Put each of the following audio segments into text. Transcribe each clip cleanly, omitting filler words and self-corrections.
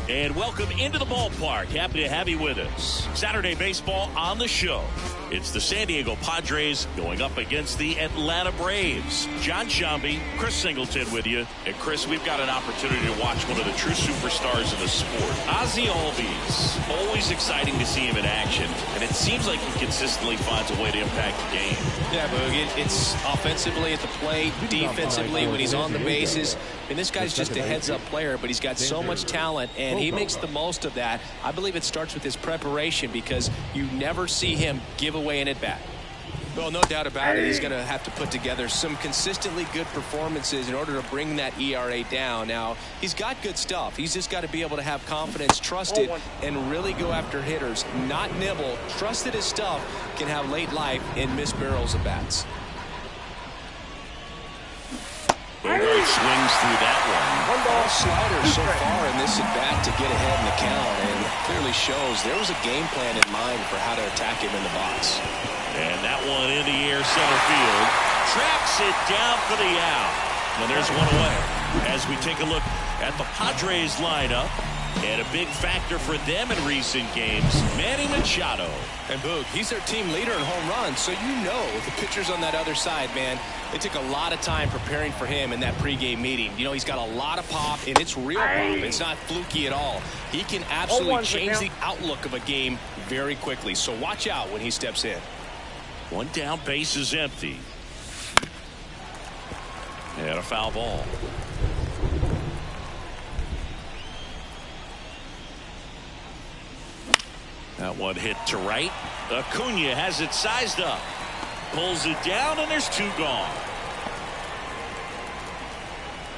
And welcome into the ballpark. Happy to have you with us. Saturday baseball on the show. It's the San Diego Padres going up against the Atlanta Braves. John Shambi, Chris Singleton with you. And Chris, we've got an opportunity to watch one of the true superstars in the sport. Ozzie Albies. Always exciting to see him in action. And it seems like he consistently finds a way to impact the game. Yeah, Boog, it's offensively at the plate, defensively when he's on the bases. And this guy's just a heads-up player, but he's got so much talent, and he makes the most of that. I believe it starts with his preparation because you never see him give away an at-bat. Well, no doubt about it. He's going to have to put together some consistently good performances in order to bring that ERA down. Now, he's got good stuff. He's just got to be able to have confidence, trust it, and really go after hitters. Not nibble. Trust that his stuff can have late life and miss barrels of bats. Swings through that one. All sliders so far in this at-bat to get ahead in the count, and clearly shows there was a game plan in mind for how to attack him in the box. And that one in the air, center field. Tracks it down for the out. And there's one away. As we take a look at the Padres lineup, and a big factor for them in recent games, Manny Machado. And Boog, he's their team leader in home runs, so you know the pitchers on that other side, man, they took a lot of time preparing for him in that pregame meeting. You know, he's got a lot of pop, and it's real pop. It's not fluky at all. He can absolutely change the outlook of a game very quickly, so watch out when he steps in. One down, base is empty. And a foul ball. That one hit to right. Acuna has it sized up. Pulls it down, and there's two gone.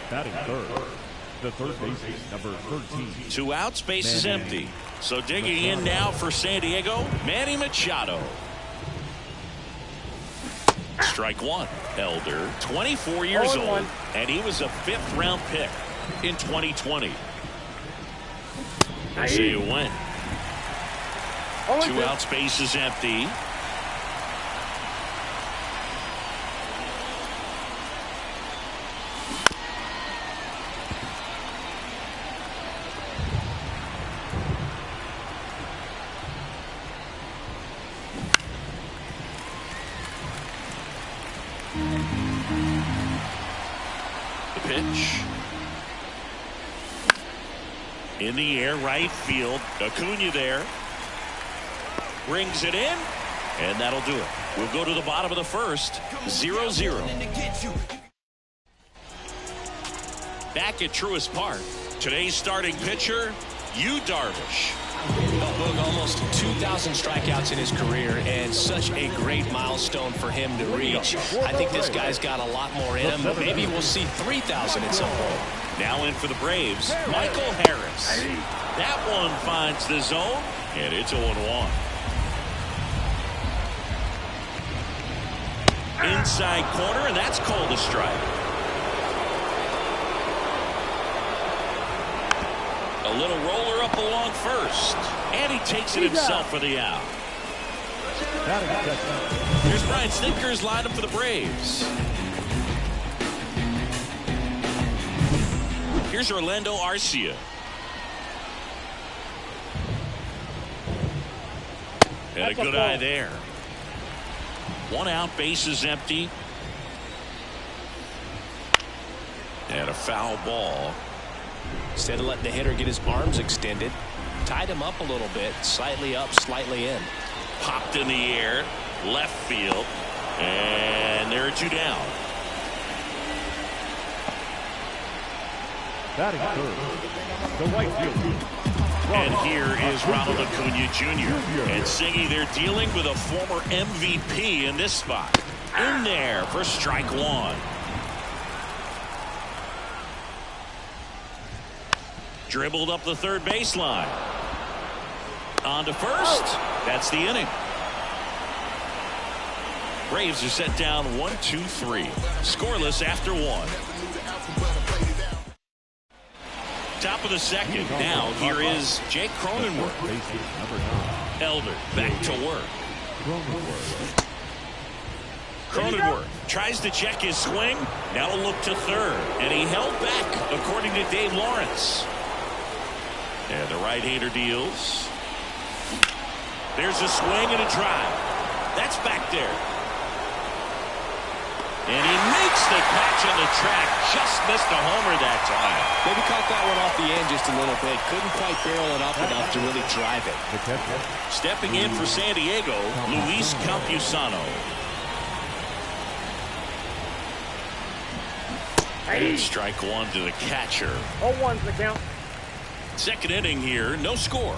Batting third. The third baseman, number 13. Two outs, base is empty. So digging in now for San Diego, Manny Machado. Strike one. Elder, 24 years old, and he was a fifth-round pick in 2020. See you win. Two outs, base is empty. The pitch. In the air, right field. Acuna there. Brings it in, and that'll do it. We'll go to the bottom of the first, 0-0. Back at Truist Park, today's starting pitcher, Yu Darvish. Boog, almost 2,000 strikeouts in his career, and such a great milestone for him to reach. I think this guy's got a lot more in him, but maybe we'll see 3,000 at some point. Now in for the Braves, Michael Harris. That one finds the zone, and it's 0-1. Inside corner, and that's called a strike. A little roller up along first, and he takes it himself for the out. Here's Brian Snitker's lineup for the Braves. Here's Orlando Arcia. And a good eye there. One out, base is empty. And a foul ball. Instead of letting the hitter get his arms extended, tied him up a little bit, slightly up, slightly in. Popped in the air, left field, and there are two down. Batting third, the right fielder. And here is Ronald Acuna Jr. And Singy, they're dealing with a former MVP in this spot. In there for strike one. Dribbled up the third baseline. On to first. That's the inning. Braves are set down 1-2-3. Scoreless after one. Top of the second. Now here is Jake Cronenworth. Elder back to work. Cronenworth tries to check his swing. Now a look to third. And he held back, according to Dave Lawrence. And the right-hander deals. There's a swing and a drive. That's back there. And he makes the catch on the track. Just missed a homer that time. Maybe caught that one off the end just a little bit. Couldn't quite barrel it up enough to really drive it. Stepping in for San Diego, Luis Campusano. And strike one to the catcher. 0-1's the count. Second inning here, no score.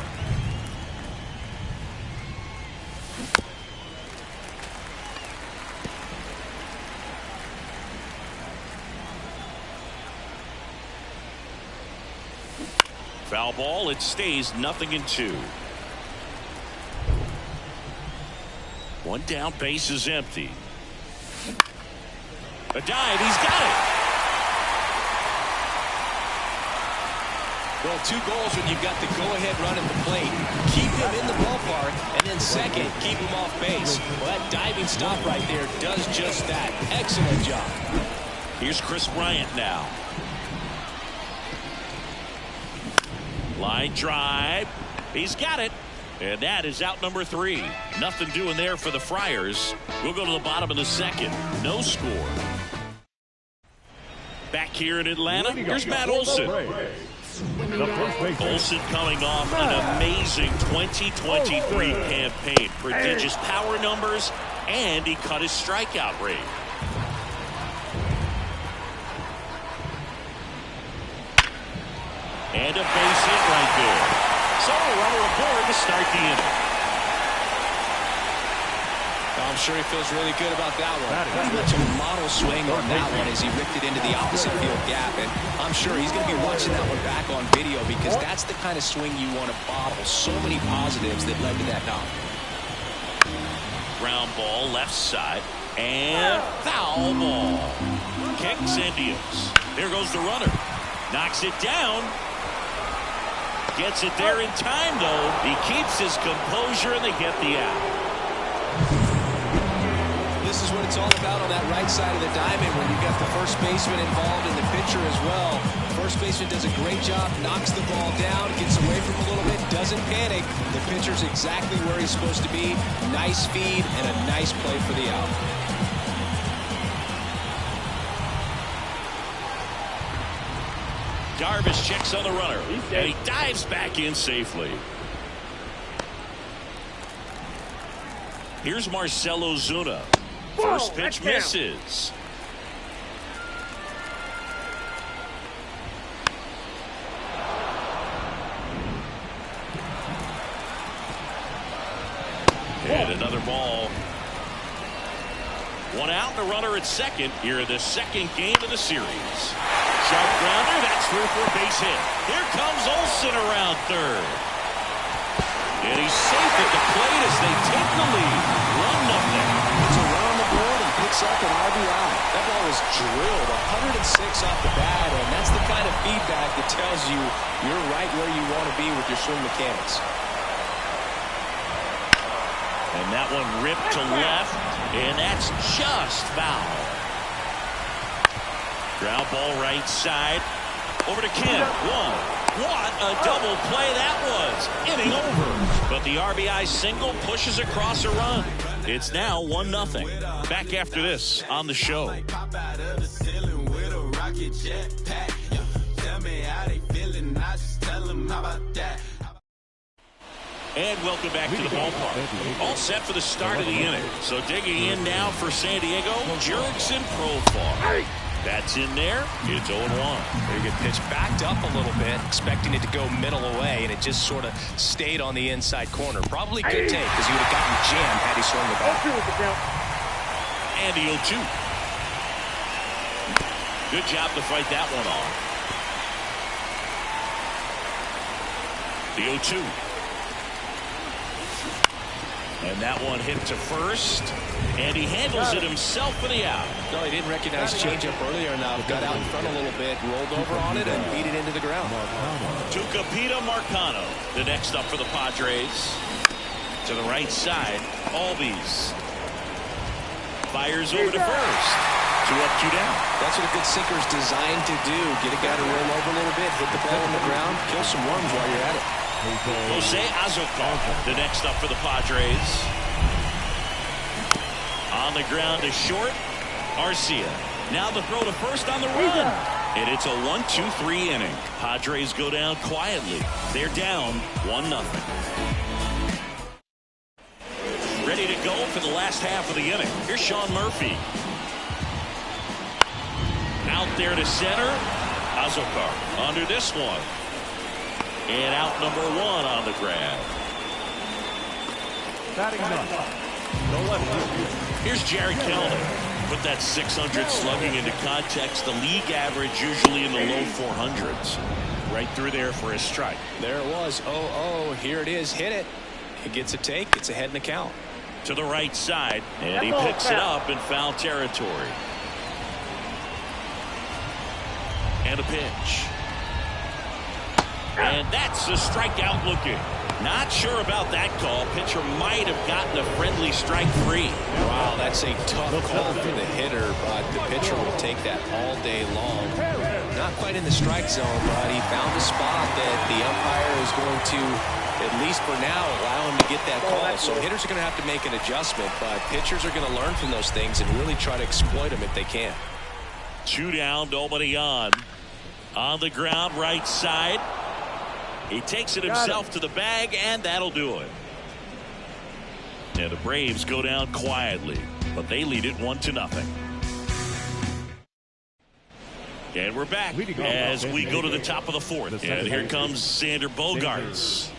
Foul ball, it stays 0-2. One down, base is empty. A dive, he's got it. Well, 2 goals when you've got the go-ahead run at the plate. Keep him in the ballpark, and then second, keep him off base. Well, that diving stop right there does just that. Excellent job. Here's Chris Bryant now. Line drive. He's got it. And that is out number 3. Nothing doing there for the Friars. We'll go to the bottom of the second. No score. Back here in Atlanta, here's Matt Olson. Olson coming off an amazing 2023 campaign. Prodigious power numbers, and he cut his strikeout rate. And a base hit right there. So a runner aboard to start the inning. I'm sure he feels really good about that one. Pretty much a model swing on that one as he ripped it into the opposite field gap. And I'm sure he's going to be watching that one back on video because that's the kind of swing you want to bottle. So many positives that led to that knock. Ground ball left side. And foul ball. Kicks and deals. There goes the runner. Knocks it down. Gets it there in time, though. He keeps his composure, and they get the out. This is what it's all about on that right side of the diamond when you've got the first baseman involved and the pitcher as well. First baseman does a great job, knocks the ball down, gets away from him a little bit, doesn't panic. The pitcher's exactly where he's supposed to be. Nice feed and a nice play for the out. Darvish checks on the runner, and he dives back in safely. Here's Marcelo Zuna. First pitch misses. And another ball. One out, and a runner at second here in the second game of the series. Sharp grounder, that's through for a base hit. Here comes Olson around third. And he's safe at the plate as they take the lead. 1-0. It's a run on the board and picks up an RBI. That ball was drilled 106 off the bat, and that's the kind of feedback that tells you you're right where you want to be with your swing mechanics. And that one ripped to left, and that's just foul. Ground ball right side. Over to Kim. What a double play that was. Inning over. But the RBI single pushes across a run. It's now 1-0. Back after this on the show. And welcome back to the ballpark. All set for the start of the inning. So digging in now for San Diego, Jurickson Profar. That's in there. It's 0-1. Very good pitch. Backed up a little bit, expecting it to go middle away, and it just sort of stayed on the inside corner. Probably good take because he would have gotten jammed had he swung the bat. And the 0-2. Good job to fight that one off. The 0-2. And that one hit to first. And he handles it himself for the out. No, he didn't recognize changeup earlier enough. Got out in front a little bit, rolled over on it, and beat it into the ground. Tucupita Marcano, the next up for the Padres. To the right side, Albies. Fires over to first. 2 up, 2 down. That's what a good sinker is designed to do. Get a guy to roll over a little bit, hit the ball on the ground, kill some worms while you're at it. Jose Azocar, the next up for the Padres. On the ground is short. Arcia. Now the throw to first on the run. And it's a 1-2-3 inning. Padres go down quietly. They're down 1-0. Ready to go for the last half of the inning. Here's Sean Murphy. Out there to center. Azocar under this one. And out number 1 on the grab. Here's Jared Kelly. Put that 600 slugging into context. The league average usually in the low 400s. Right through there for a strike. There it was. Oh, here it is. Hit it. It gets a take. It's ahead in the count. To the right side, and he picks it up in foul territory. And a pitch. And that's a strikeout looking. Not sure about that call. Pitcher might have gotten a friendly strike free. Wow, that's a tough call for the hitter, but the pitcher will take that all day long. Not quite in the strike zone, but he found a spot that the umpire is going to, at least for now, allow him to get that call. So hitters are going to have to make an adjustment, but pitchers are going to learn from those things and really try to exploit them if they can. 2 down, nobody on. On the ground, right side. He takes it himself to the bag, and that'll do it. And the Braves go down quietly, but they lead it 1-0. And we're back as we go to the top of the 4th. And here comes Xander Bogaerts.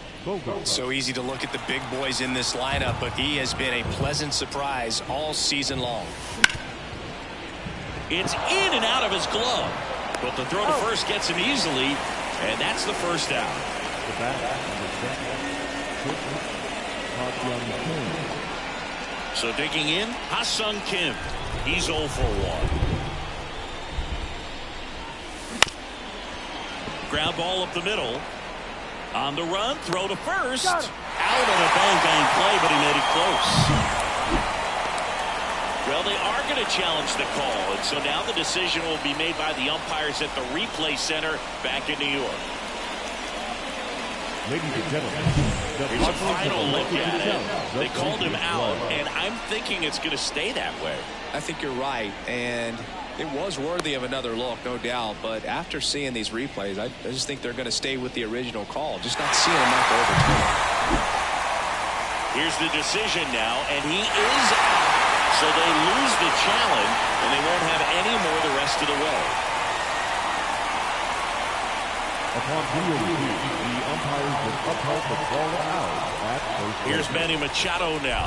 So easy to look at the big boys in this lineup, but he has been a pleasant surprise all season long. It's in and out of his glove, but the throw to first gets him easily, and that's the first out. So digging in, Ha-Sung Kim. He's 0 for 1. Ground ball up the middle. On the run, throw to first. Out on a bang play, but he made it close. Well, they are going to challenge the call, and so now the decision will be made by the umpires at the replay center back in New York. Ladies and gentlemen, here's a final look at it. They called him out, and I'm thinking it's going to stay that way. I think you're right, and it was worthy of another look, no doubt. But after seeing these replays, I just think they're going to stay with the original call. Just not seeing enough to overturn it. Here's the decision now, and he is out. So they lose the challenge, and they won't have any more the rest of the way. upon video review, the umpires will upheld the ball out at first. Here's Manny Machado now.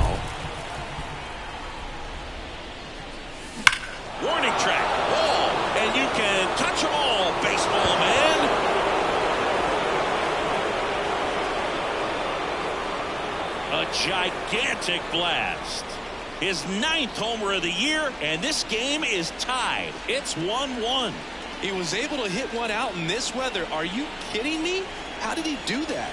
Warning track, wall, and you can touch them all, baseball man. A gigantic blast. His 9th homer of the year, and this game is tied. It's 1-1. He was able to hit one out in this weather. Are you kidding me? How did he do that?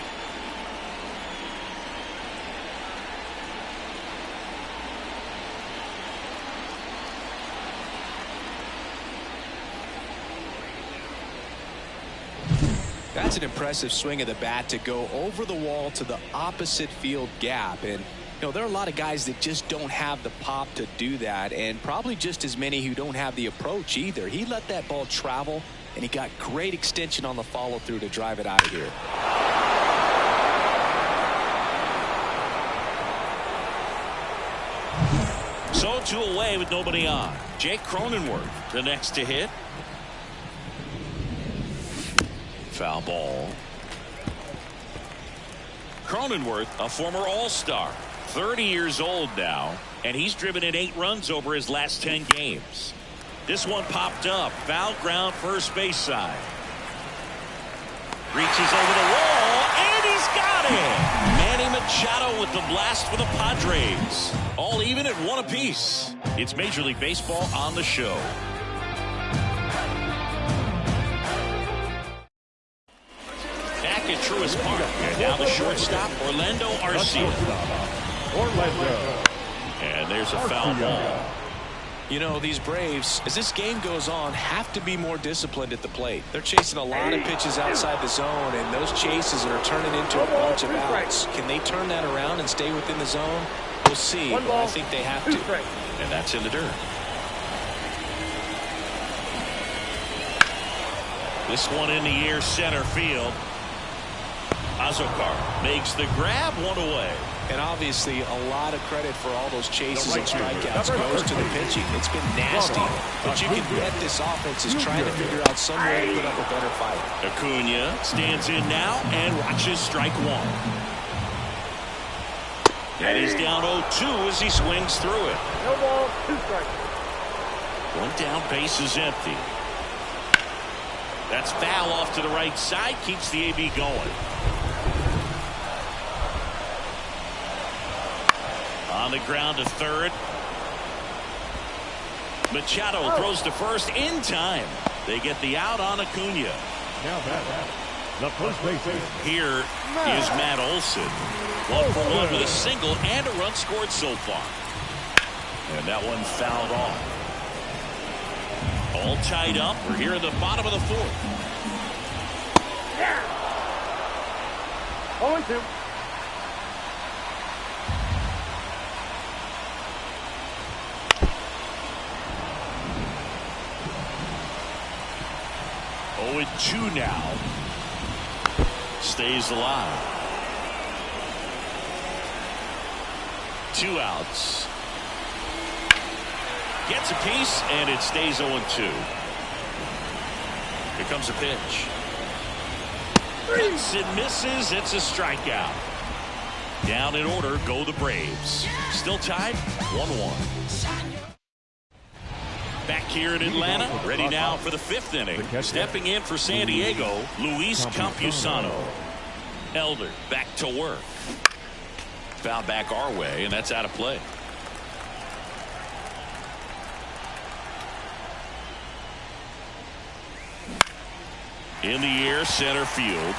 That's an impressive swing of the bat to go over the wall to the opposite field gap. And you know, there are a lot of guys that just don't have the pop to do that, and probably just as many who don't have the approach either. He let that ball travel, and he got great extension on the follow-through to drive it out of here. So 2 away with nobody on. Jake Cronenworth, the next to hit. Foul ball. Cronenworth, a former All-Star, 30 years old now, and he's driven in 8 runs over his last 10 games. This one popped up. Foul ground, first base side. Reaches over the wall, and he's got it! Manny Machado with the blast for the Padres. All even at 1 apiece. It's Major League Baseball on the show. Back at Truist Park, and now the shortstop, Orlando Arcia. Orlando. And there's a foul ball. You know, these Braves, as this game goes on, have to be more disciplined at the plate. They're chasing a lot of pitches outside the zone, and those chases are turning into a bunch of outs. Can they turn that around and stay within the zone? We'll see, but I think they have to. And that's in the dirt. This one in the air, center field. Azokar makes the grab, one away. And obviously a lot of credit for all those chases and strikeouts goes to the pitching. It's been nasty, but you can bet this offense is trying to figure out some way to put up a better fight. Acuna stands in now and watches strike one. And he's down 0-2 as he swings through it. No ball, 2 strikes. One down, base is empty. That's foul off to the right side, keeps the AB going. On the ground to third. Machado throws to first in time. They get the out on Acuna. Now back. The first baseman. Here is Matt Olson. 1 for 1 with a single and a run scored so far. And that one fouled off. All tied up. We're here in the bottom of the 4th. 0-2. Oh, 2 now. Stays alive. 2 outs. Gets a piece, and it stays 0-2. Here comes a pitch. Cuts and misses. It's a strikeout. Down in order go the Braves. Still tied 1-1. Back here in Atlanta, ready now for the 5th inning. Stepping in for San Diego, Luis Campusano. Elder back to work. Foul back our way, and that's out of play. In the air, center field.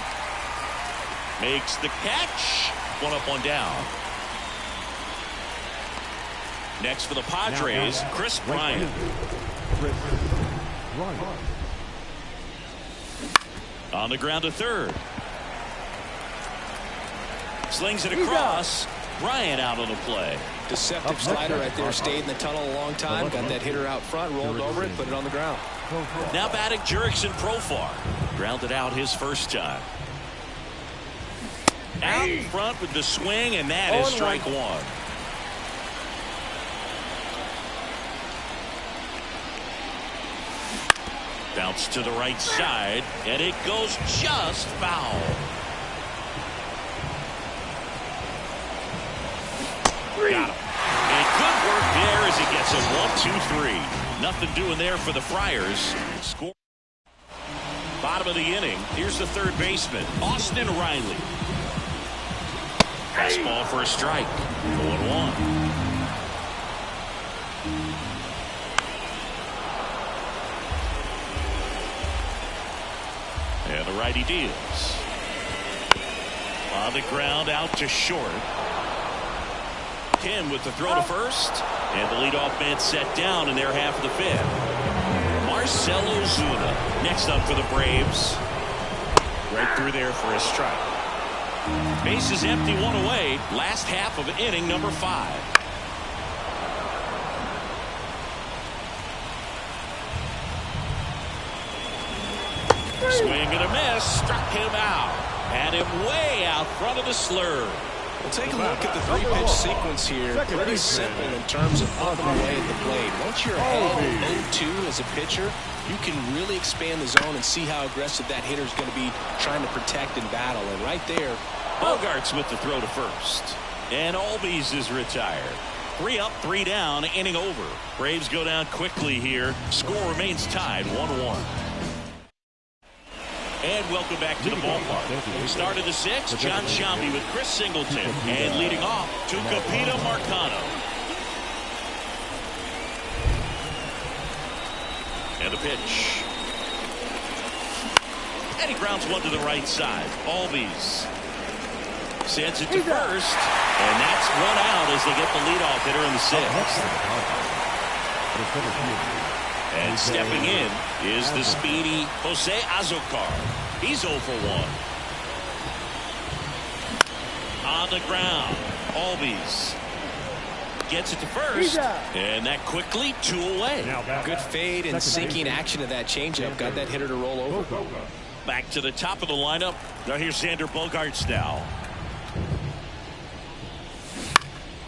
Makes the catch. 1 up, 1 down. Next for the Padres, Chris Bryant. On the ground to third. Slings it across. Bryant out on the play. Deceptive slider right there. Stayed in the tunnel a long time. Got that hitter out front. Rolled over it. Put it on the ground. Now batting Jurickson Profar. Grounded out his first time. Out in front with the swing, and that is strike 1. Bounce to the right side, and it goes just foul. Got him. And good work there as he gets a 1-2-3. Nothing doing there for the Friars. Score. Bottom of the inning. Here's the third baseman, Austin Riley. Fastball for a strike. 0-1. And the righty deals. On the ground, out to short. Kim with the throw to first. And the leadoff man set down in their half of the 5th. Marcell Ozuna next up for the Braves. Right through there for a strike. Base is empty, 1 away. Last half of inning number 5. Swing and a miss. Struck him out. Had him way out front of the slurve. Well, take a look at the 3-pitch sequence here. Pretty simple in terms of pumping away at the plate. Once you're ahead 0-2 as a pitcher, you can really expand the zone and see how aggressive that hitter is going to be trying to protect and battle. And right there, Bogarts with the throw to first. And Albies is retired. 3 up, 3 down, inning over. Braves go down quickly here. Score remains tied 1-1. And welcome back to the ballpark. Start of the 6th, John Shambi with Chris Singleton. And leading off, Tucupita Marcano. And the pitch. And he grounds one to the right side. Albies sends it to first. And that's 1 out as they get the leadoff hitter in the 6th. And stepping in is the speedy Jose Azocar. He's 0 for 1. On the ground, Albies gets it to first, and that quickly 2 away. Good fade and sinking action of that changeup got that hitter to roll over. Back to the top of the lineup. Now here's Xander Bogaerts now.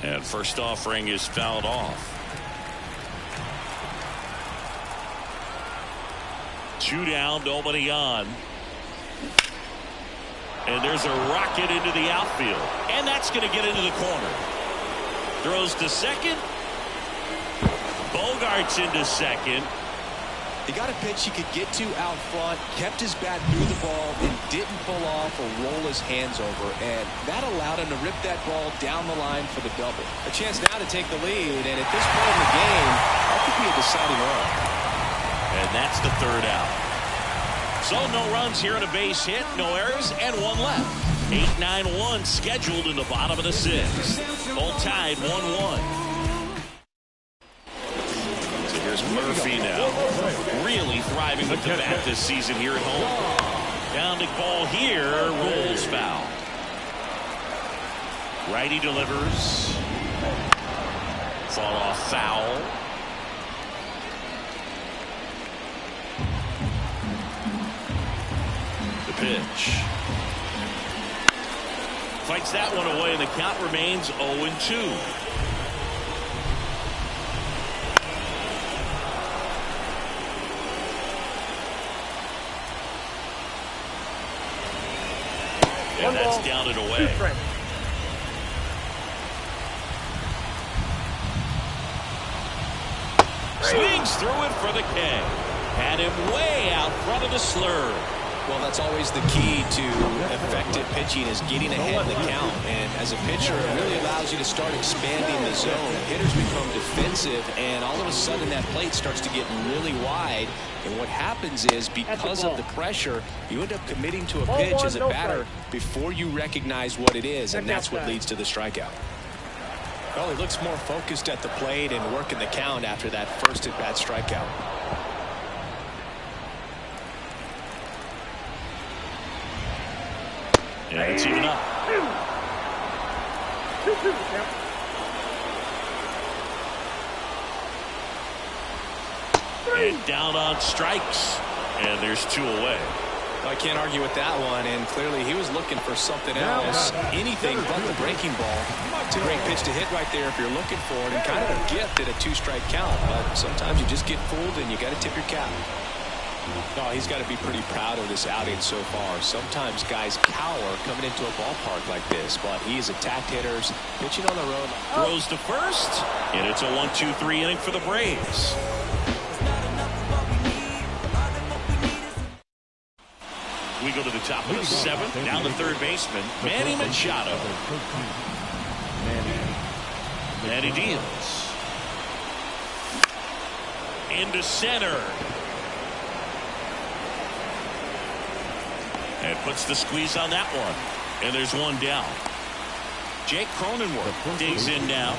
And first offering is fouled off. 2 down, nobody on. And there's a rocket into the outfield. And that's going to get into the corner. Throws to second. Bogaerts into second. He got a pitch he could get to out front, kept his bat through the ball, and didn't pull off or roll his hands over. And that allowed him to rip that ball down the line for the double. A chance now to take the lead. And at this point in the game, that could be a deciding run. And that's the 3rd out. So no runs here and a base hit, no errors, and 1 left. 8-9-1 scheduled in the bottom of the 6th. All tied 1-1. So here's Murphy now. Really thriving with the bat this season here at home. Pounding ball here, rolls foul. Righty delivers. Fall off foul. Pitch. Fights that one away, and the count remains 0-2. And that's down and away. Swings through it for the K. Had him way out front of the slur. Well, that's always the key to effective pitching, is getting ahead in the count. And as a pitcher, it really allows you to start expanding the zone. Hitters become defensive, and all of a sudden that plate starts to get really wide. And what happens is, because of the pressure, you end up committing to a pitch as a batter before you recognize what it is, and that's what leads to the strikeout. Well, he looks more focused at the plate and working the count after that first at-bat strikeout. Yeah, it's even up. And down on strikes. And there's 2 away. Well, I can't argue with that one, and clearly he was looking for something else. Anything but the breaking ball. It's a great pitch to hit right there if you're looking for it, and kind of a gift at a 2-strike count. But sometimes you just get fooled and you got to tip your cap. Oh, he's got to be pretty proud of this outing so far. Sometimes guys cower coming into a ballpark like this, but he's attacked hitters, pitching on the road. Throws to first, and it's a 1-2-3 inning for the Braves. We go to the top of the 7th, down to third baseman, Manny Machado. Manny deals. Into center. And puts the squeeze on that one. And there's 1 down. Jake Cronenworth digs in now.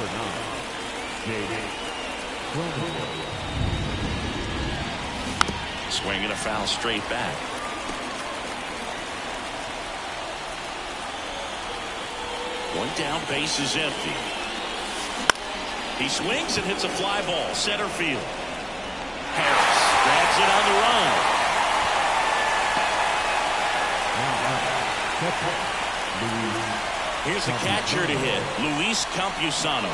Swinging a foul straight back. One down, base is empty. He swings and hits a fly ball, center field. Harris grabs it on the run. Here's the catcher to hit, Luis Campusano.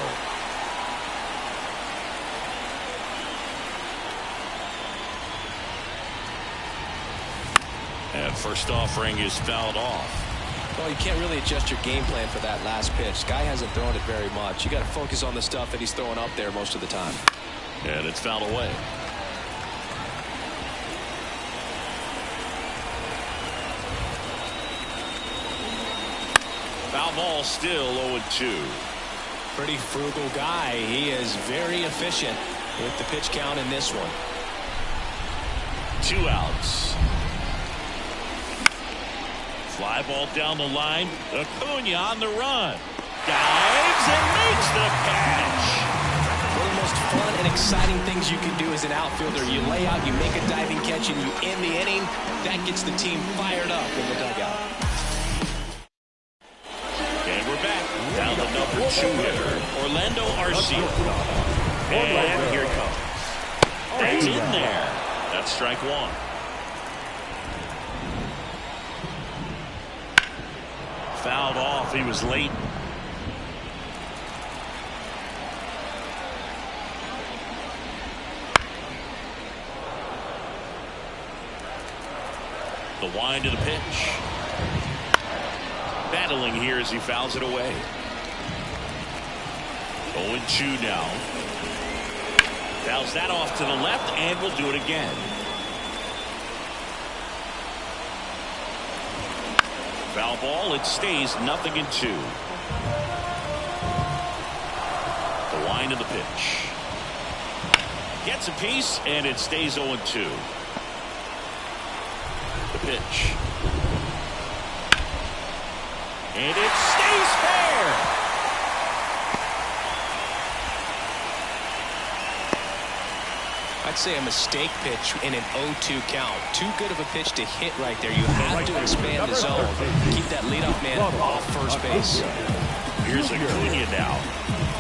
And first offering is fouled off. Well, you can't really adjust your game plan for that last pitch. Guy hasn't thrown it very much. You got to focus on the stuff that he's throwing up there most of the time. And it's fouled away. Foul ball, still 0-2. Pretty frugal guy. He is very efficient with the pitch count in this one. 2 outs. Fly ball down the line. Acuna on the run. Dives and makes the catch. One of the most fun and exciting things you can do as an outfielder. You lay out, you make a diving catch, and you end the inning. That gets the team fired up in the dugout. And we're back. Down the number 2 hitter, Orlando Arcia. And here it comes. That's in there. That's strike 1. Fouled off. He was late. The wind of the pitch. Battling here as he fouls it away. 0-2 now. Fouls that off to the left and will do it again. Foul ball. It stays 0-2. The wind of the pitch. Gets a piece and it stays 0-2. The pitch. And it stays fair. I'd say a mistake pitch in an 0-2 count. Too good of a pitch to hit right there. You have to expand the zone. Keep that leadoff man off first base. Here's Acuna now.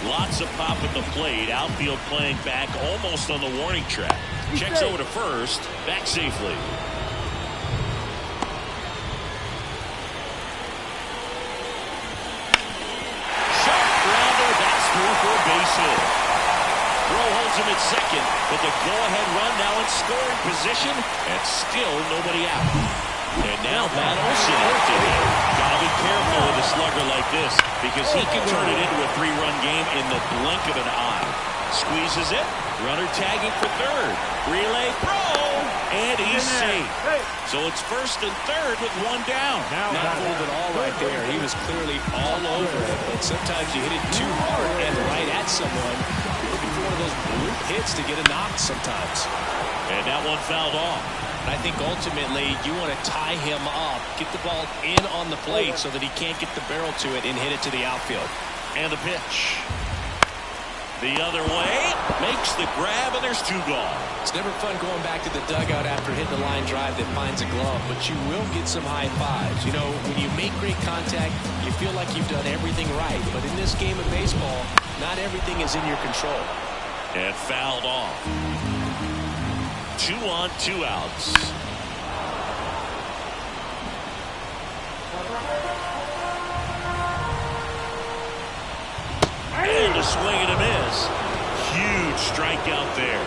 Lots of pop at the plate. Outfield playing back almost on the warning track. Checks over to first. Back safely. Shot grounder. That's 4 base hit. Rowe holds him at second, but the go-ahead run now in scoring position, and still nobody out. And now Matt Olson up to hit. Gotta be careful with a slugger like this, because he can turn it into a 3-run game in the blink of an eye. Squeezes it. Runner tagging for third. Relay throw, and he's safe. So it's first and third with 1 down. Not fooled at all right there. He was clearly all over it, but sometimes you hit it too hard and right at someone. One of those bloop hits to get a knock sometimes. And that one fouled off. I think ultimately you want to tie him up, get the ball in on the plate so that he can't get the barrel to it and hit it to the outfield. And the pitch. The other way. Makes the grab, and there's 2 gone. It's never fun going back to the dugout after hitting a line drive that finds a glove, but you will get some high fives. You know, when you make great contact, you feel like you've done everything right. But in this game of baseball, not everything is in your control. And fouled off. 2 on, 2 outs. And a swing and a miss. Huge strikeout there.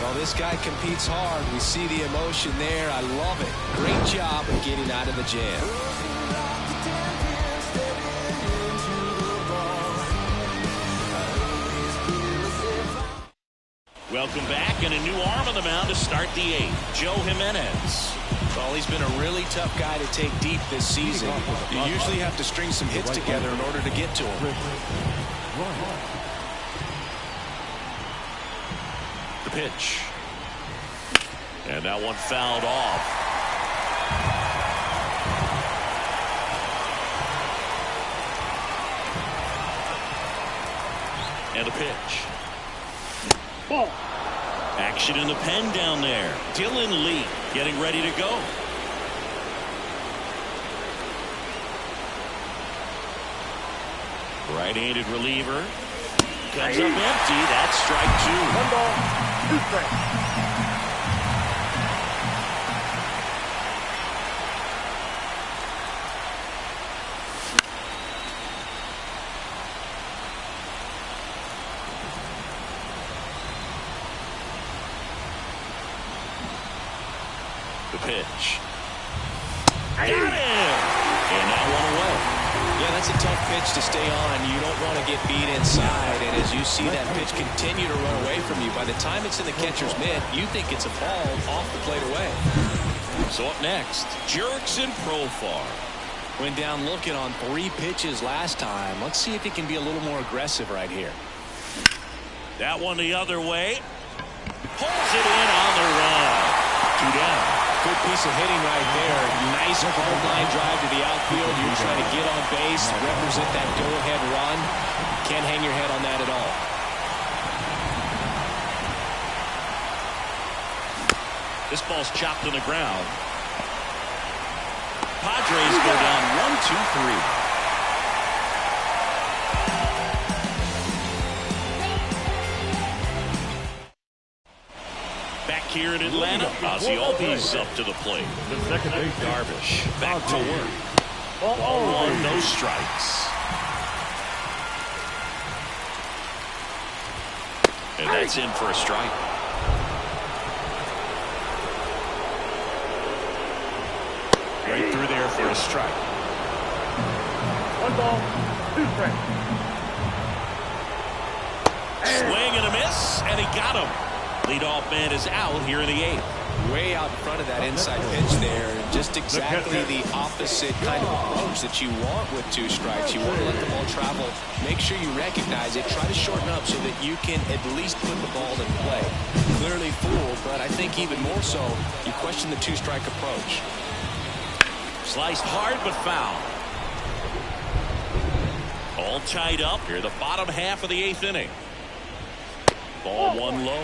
Well, this guy competes hard. We see the emotion there. I love it. Great job of getting out of the jam. Welcome back, and a new arm on the mound to start the 8th. Joe Jimenez. Well, he's been a really tough guy to take deep this season. You usually have to string some hits together in order to get to him. The pitch. And that one fouled off. And the pitch. Ball. Action in the pen down there. Dylan Lee getting ready to go. Right-handed reliever. Comes up empty. That's strike 2. 1 ball, 2 strikes. The pitch. Got him! And that one away. Yeah, that's a tough pitch to stay on. You don't want to get beat inside. And as you see that pitch continue to run away from you, by the time it's in the catcher's mitt, you think it's a ball off the plate away. So up next, Jurickson Profar. Went down looking on 3 pitches last time. Let's see if he can be a little more aggressive right here. That one the other way. Pulls it in on the run. 2 down. Good piece of hitting right there. Nice hard line drive to the outfield. You're trying to get on base, represent that go-ahead run. Can't hang your head on that at all. This ball's chopped to the ground. Padres go down 1-2-3. Back here in Atlanta, Ozzy Albies up to the plate. The second base, Darvish back to work. 0-1, no strikes. And that's in for a strike. Right through there for a strike. 1 ball, 2 strikes. Swing and a miss, and he got him. Leadoff man is out here in the 8th. Way out in front of that inside pitch there. Just exactly the opposite kind of approach that you want with 2 strikes. You want to let the ball travel. Make sure you recognize it. Try to shorten up so that you can at least put the ball in play. Clearly fooled, but I think even more so, you question the 2-strike approach. Sliced hard but foul. All tied up here, the bottom half of the 8th inning. Ball 1 low.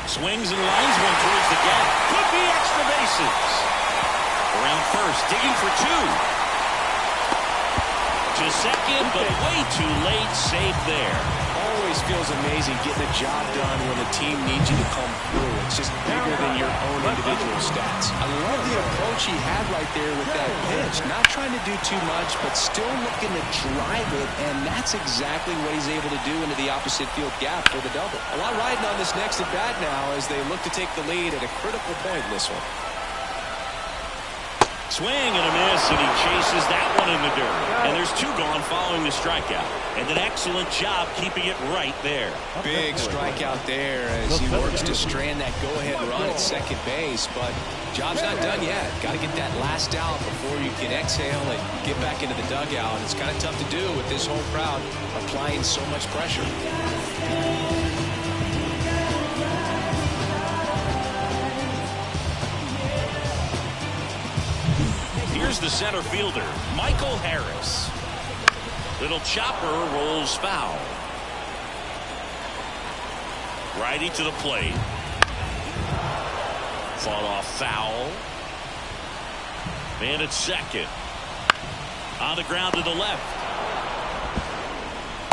Swings and lines one towards the gap. Could be extra bases. Around first, digging for 2. To second, but way too late. Safe there. Always feels amazing getting a job done when the team needs you to come through. It's just bigger than your own individual stats. I love the approach he had right there with that pitch. Not trying to do too much, but still looking to drive it, and that's exactly what he's able to do into the opposite field gap for the double. A lot riding on this next at bat now as they look to take the lead at a critical point in this one. Swing and a miss, and he chases that one in the dirt. And there's 2 gone following the strikeout. And an excellent job keeping it right there. Big strikeout there as he works to strand that go-ahead run at second base. But job's not done yet. Got to get that last out before you can exhale and get back into the dugout. It's kind of tough to do with this whole crowd applying so much pressure. Here's the center fielder, Michael Harris. Little chopper rolls foul. Righty to the plate. Fought off foul. Man at second. On the ground to the left.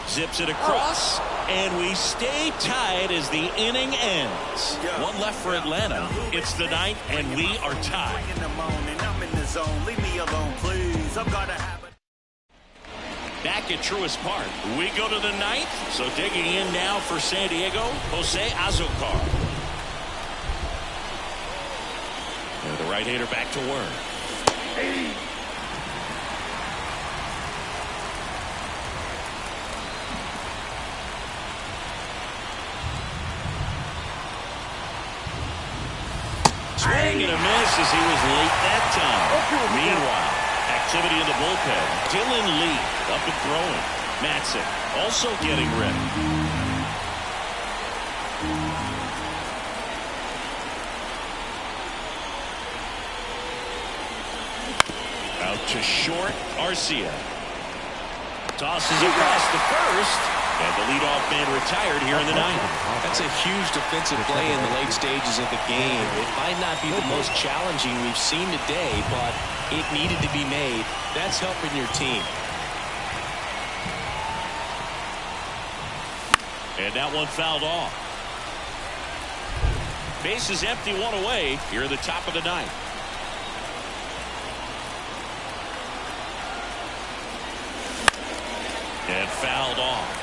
Zips it across, and we stay tied as the inning ends. 1 left for Atlanta. It's the 9th, and we are tied. Leave me alone, please. I've got to have it. Back at Truist Park, we go to the 9th. So digging in now for San Diego, Jose Azocar. And the right-hander back to work. Swing and a miss as he was late that time. Meanwhile, activity in the bullpen. Dylan Lee up and throwing. Matson also getting ready. Out to short, Arcia. Tosses across the first. And the leadoff man retired here in the 9th. That's a huge defensive play in the late stages of the game. It might not be the most challenging we've seen today, but it needed to be made. That's helping your team. And that one fouled off. Base is empty, 1 away here at the top of the 9th. And fouled off.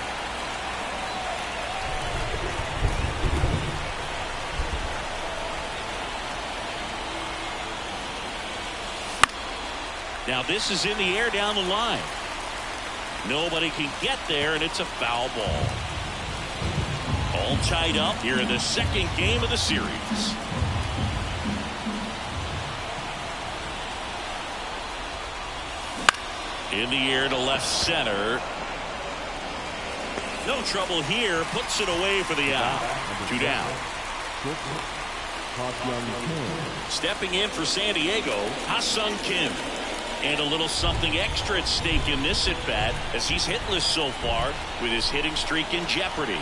Now this is in the air down the line. Nobody can get there, and it's a foul ball. All tied up here in the 2nd game of the series. In the air to left center. No trouble here. Puts it away for the out. 2 down. Stepping in for San Diego, Ha-Sung Kim. And a little something extra at stake in this at-bat as he's hitless so far with his hitting streak in jeopardy.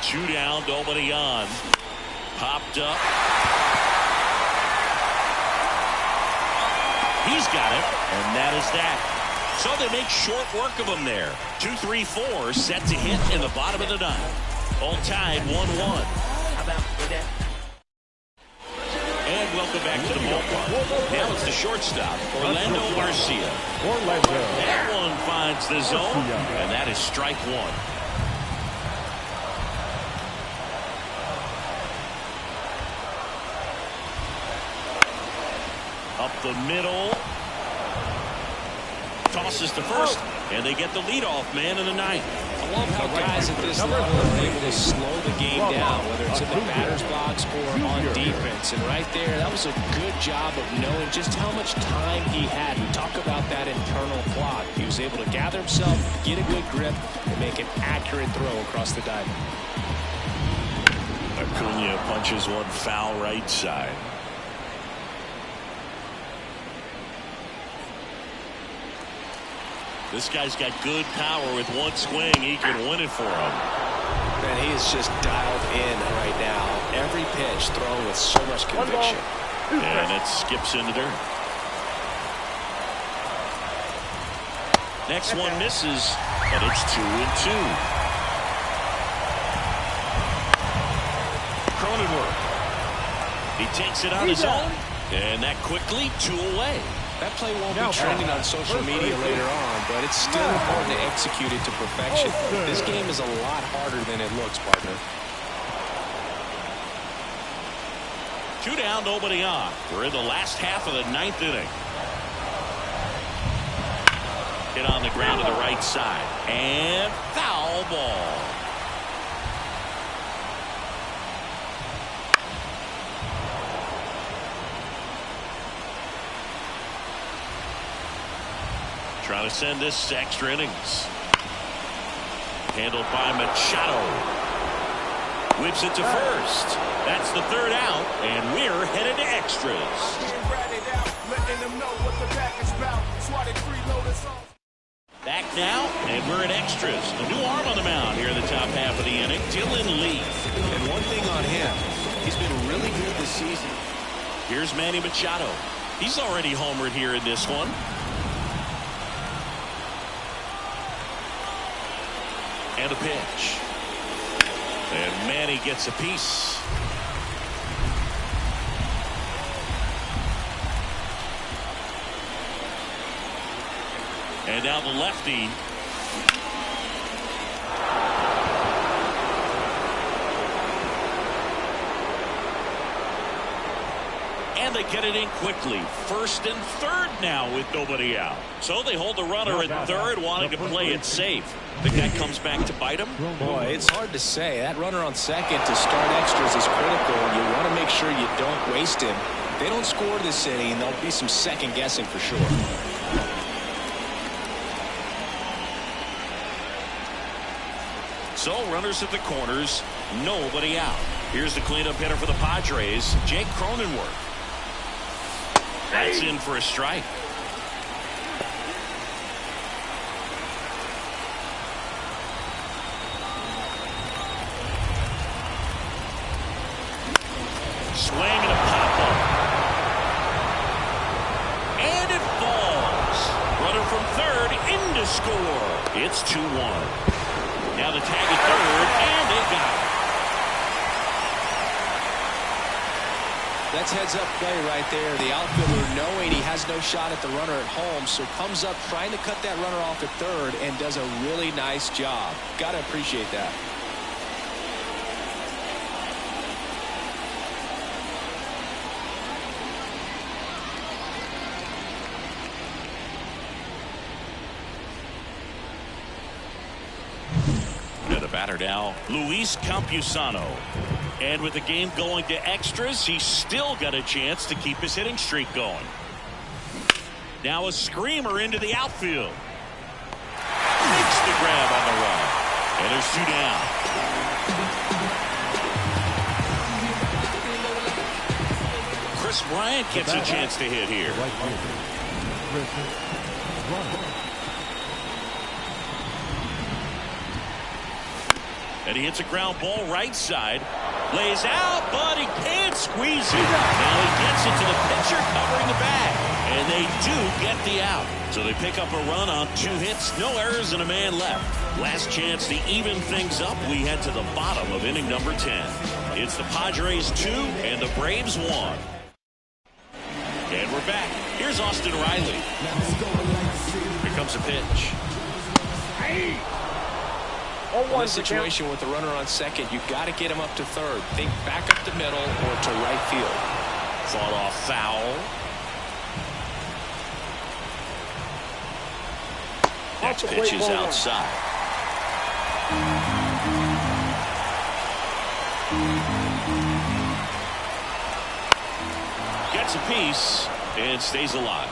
Two down, nobody on. Popped up. He's got it, and that is that. So they make short work of him there. 2-3-4 set to hit in the bottom of the ninth. All tied 1-1. And welcome back to the ballpark. Now it's the shortstop, Orlando Garcia. That one finds the zone, and that is strike one. Up the middle. Tosses to first, and they get the leadoff man in the ninth. I love how guys at this level are able to slow the game down, whether it's in the batter's box or on defense. And right there, that was a good job of knowing just how much time he had. We talk about that internal clock. He was able to gather himself, get a good grip, and make an accurate throw across the diamond. Acuna punches one foul right side. This guy's got good power. With one swing, he can win it for him. Man, he is just dialed in right now. Every pitch thrown with so much conviction. And it skips into dirt. Next one misses, but it's 2-2. Cronenworth. He takes it on his own, and that quickly 2 away. That play won't be trending on social media later on, but it's still important to execute it to perfection. This game is a lot harder than it looks, partner. 2 down, nobody on. We're in the last half of the ninth inning. Hit on the ground to the right side. And foul ball. Trying to send this to extra innings. Handled by Machado. Whips it to first. That's the 3rd out, and we're headed to extras. Back now, and we're at extras. A new arm on the mound here in the top half of the inning, Dylan Lee. And one thing on him, he's been really good this season. Here's Manny Machado. He's already homered here in this one. And a pitch. And Manny gets a piece. And now the lefty. And they get it in quickly. 1st and 3rd now with nobody out. So they hold the runner at 3rd, wanting to play it safe. Think that comes back to bite him? Boy, it's hard to say. That runner on second to start extras is critical, and you want to make sure you don't waste him. If they don't score this inning, there'll be some second guessing for sure. So runners at the corners, nobody out. Here's the cleanup hitter for the Padres, Jake Cronenworth. That's in for a strike. Swing and a pop-up. And it falls. Runner from 3rd in to score. It's 2-1. Now the tag at 3rd, and they got it. That's heads-up play right there. The outfielder knowing he has no shot at the runner at home, so comes up trying to cut that runner off at 3rd and does a really nice job. Got to appreciate that. And a batter now, Luis Campusano. And with the game going to extras, he's still got a chance to keep his hitting streak going. Now a screamer into the outfield. Makes the grab on the run. And there's 2 down. Chris Bryant gets a chance to hit here. And he hits a ground ball right side. Lays out, but he can't squeeze it. Now he gets it to the pitcher covering the bag. And they do get the out. So they pick up a run on 2 hits, no errors, and a man left. Last chance to even things up. We head to the bottom of inning number 10. It's the Padres 2 and the Braves 1. And we're back. Here's Austin Riley. Here comes a pitch. In this situation with the runner on second, you've got to get him up to third. Think back up the middle or to right field. Fought off foul. Next pitch is outside. Gets a piece and stays alive.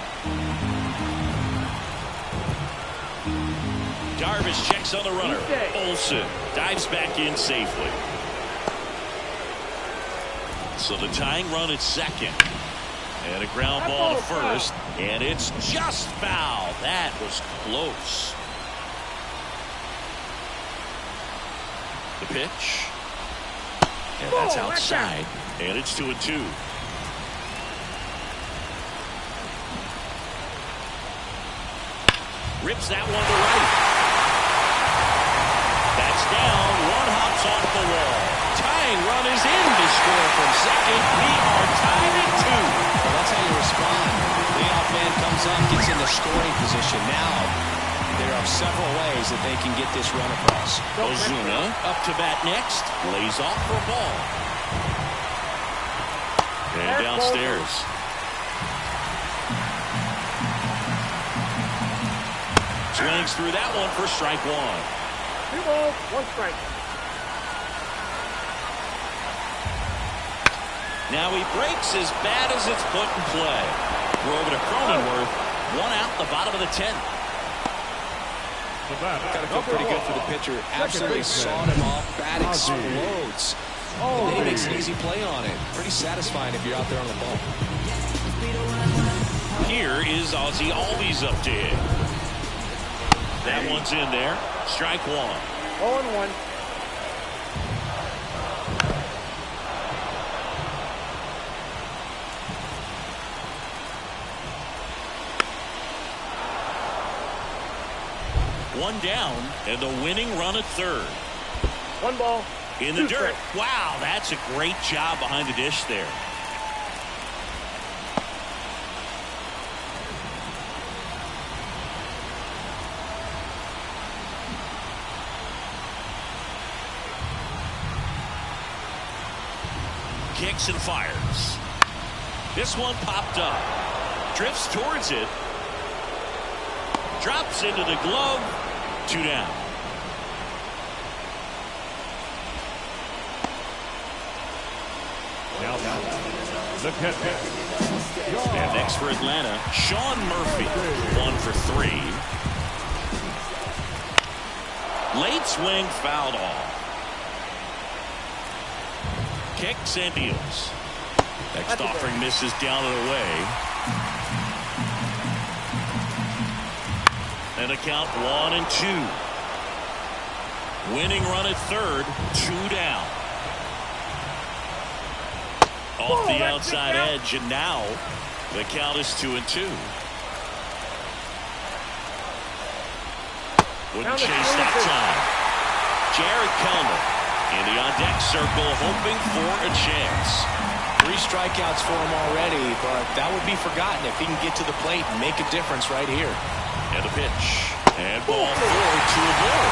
Darvish checks on the runner. Olsen dives back in safely. So the tying run at second. And a ground ball to first. And it's just foul. That was close. The pitch. And that's outside. And it's 2-2. Rips that one to right. That's down. One hops off the wall. Tying run is in to score from second. We are tied at 2. Well, that's how you respond. Leadoff man comes up, gets in the scoring position. Now there are several ways that they can get this run across. Ozuna up to bat next. Lays off for a ball. And downstairs. Swings through that one for strike 1. 2 balls, 1 strike. Now he breaks as bad as it's put in play. We're over to Cronenworth. 1 out, the bottom of the 10th. Got to feel pretty good for the pitcher. Absolutely sawed him off. Bat explodes. And he makes an easy play on it. Pretty satisfying if you're out there on the ball. Here is Ozzie Albies up to hit. That one's in there. Strike 1. 0-1. One down, and the winning run at third. 1 ball. In the dirt. Wow, that's a great job behind the dish there. Kicks and fires. This one popped up. Drifts towards it. Drops into the glove. 2 down. Now, the catcher. And next for Atlanta, Sean Murphy. 1 for 3. Late swing fouled off. Kicks and deals. Next offering misses down and away. And a count 1-2. Winning run at third, 2 down. Off the outside edge, and now the count is 2-2. Wouldn't chase that time. Jared Kelmer in the on-deck circle, hoping for a chance. 3 strikeouts for him already, but that would be forgotten if he can get to the plate and make a difference right here. And a pitch. And ball 4 to a ball.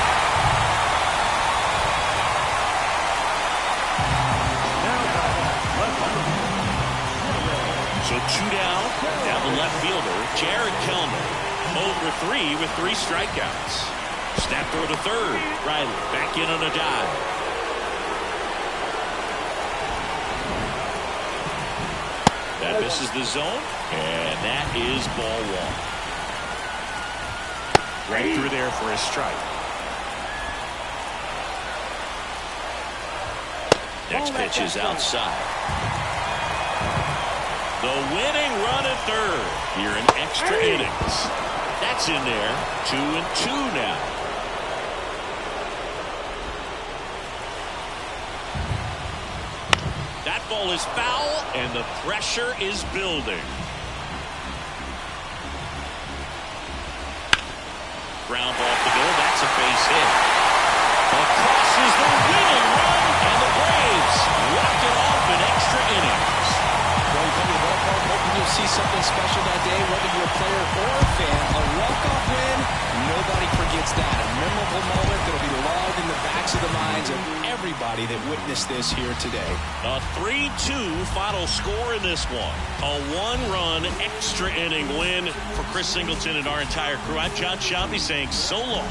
So 2 down the left fielder, Jared Kelmer. 0 for 3 with 3 strikeouts. Snapped throw to third. Riley back in on a dive. That misses the zone, and that is ball one. Right through there for a strike. Next pitch is outside. The winning run at third here in extra innings. That's in there. 2-2 now. That ball is foul, and the pressure is building. Ground ball to go. That's a base hit. Across is the winning run, and the Braves walk it off in extra innings. Well, you come to the ballpark hoping you'll see something special that day, whether you're a player or a fan. A walk-off win, nobody forgets that. A memorable moment that'll be logged in the backs of the minds of everybody that witnessed this here today. A 3-2 final score in this one. A one-run extra inning win for Chris Singleton and our entire crew. I'm John Shambi saying so long.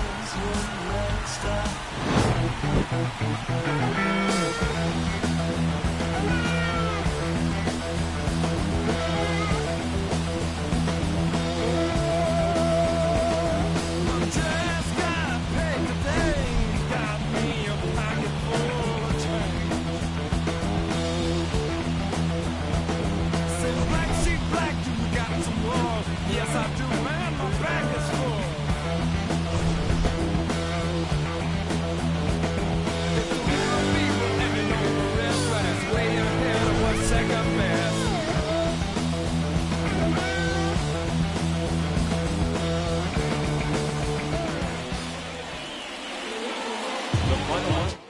The final one.